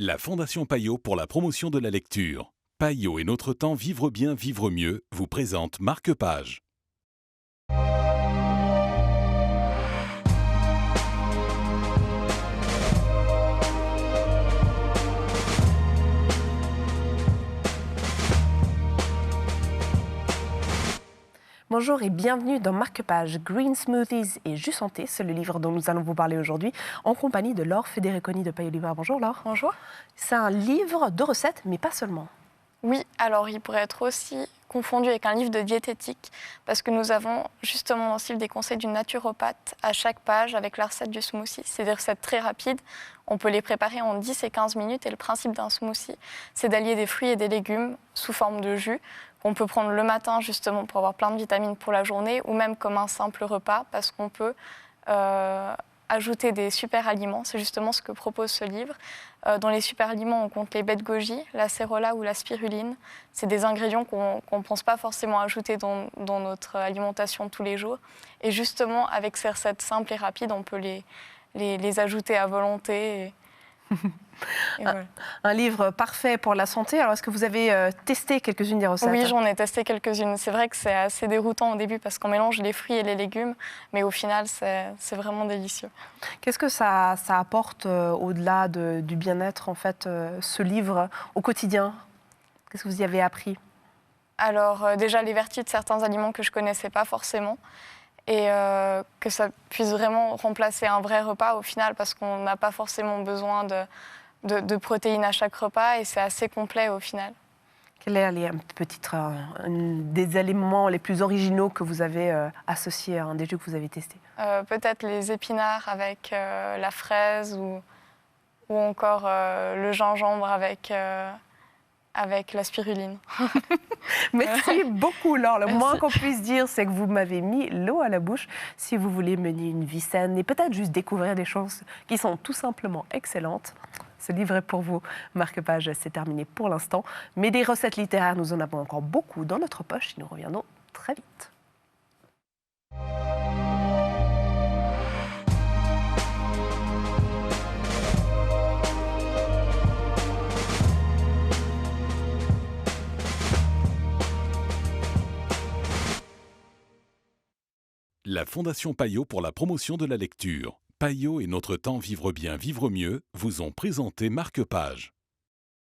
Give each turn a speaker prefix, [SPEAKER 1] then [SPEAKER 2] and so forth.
[SPEAKER 1] La Fondation Payot pour la promotion de la lecture. Payot et notre temps vivre bien, vivre mieux vous présente Marque-Page.
[SPEAKER 2] Bonjour et bienvenue dans Marque-Page, Green Smoothies et Jus Santé, c'est le livre dont nous allons vous parler aujourd'hui, en compagnie de Laure Federiconi de Payot Libre. Bonjour Laure.
[SPEAKER 3] Bonjour.
[SPEAKER 2] C'est un livre de recettes, mais pas seulement.
[SPEAKER 3] Oui, alors il pourrait être aussi confondu avec un livre de diététique, parce que nous avons justement dans ce livre des conseils d'une naturopathe à chaque page avec la recette du smoothie. C'est des recettes très rapides, on peut les préparer en 10 et 15 minutes et le principe d'un smoothie, c'est d'allier des fruits et des légumes sous forme de jus qu'on peut prendre le matin justement pour avoir plein de vitamines pour la journée ou même comme un simple repas parce qu'on peut ajouter des super aliments. C'est justement ce que propose ce livre. Dans les super aliments, on compte les baies de goji, l'acérola ou la spiruline. C'est des ingrédients qu'on ne pense pas forcément ajouter dans notre alimentation de tous les jours. Et justement, avec ces recettes simples et rapides, on peut les ajouter à volonté. Et voilà.
[SPEAKER 2] Un livre parfait pour la santé. Alors, est-ce que vous avez testé quelques-unes des recettes?
[SPEAKER 3] Oui, j'en ai testé quelques-unes. C'est vrai que c'est assez déroutant au début parce qu'on mélange les fruits et les légumes, mais au final, c'est vraiment délicieux.
[SPEAKER 2] Qu'est-ce que ça apporte au-delà du bien-être, en fait, ce livre au quotidien? Qu'est-ce que vous y avez appris?
[SPEAKER 3] Alors, déjà, les vertus de certains aliments que je ne connaissais pas forcément. Et que ça puisse vraiment remplacer un vrai repas au final parce qu'on n'a pas forcément besoin de protéines à chaque repas et c'est assez complet au final.
[SPEAKER 2] Quels sont des aliments les plus originaux que vous avez associés à un des jus que vous avez testé?
[SPEAKER 3] Peut-être les épinards avec la fraise ou encore le gingembre avec la spiruline.
[SPEAKER 2] Merci beaucoup, Laure. Le
[SPEAKER 3] Merci.
[SPEAKER 2] moins qu'on puisse dire, c'est que vous m'avez mis l'eau à la bouche. Si vous voulez mener une vie saine et peut-être juste découvrir des choses qui sont tout simplement excellentes, ce livre est pour vous. Marque-Page, c'est terminé pour l'instant. Mais des recettes littéraires, nous en avons encore beaucoup dans notre poche et nous reviendrons très vite.
[SPEAKER 1] La Fondation Payot pour la promotion de la lecture. Payot et notre temps vivre bien, vivre mieux vous ont présenté Marque-Page.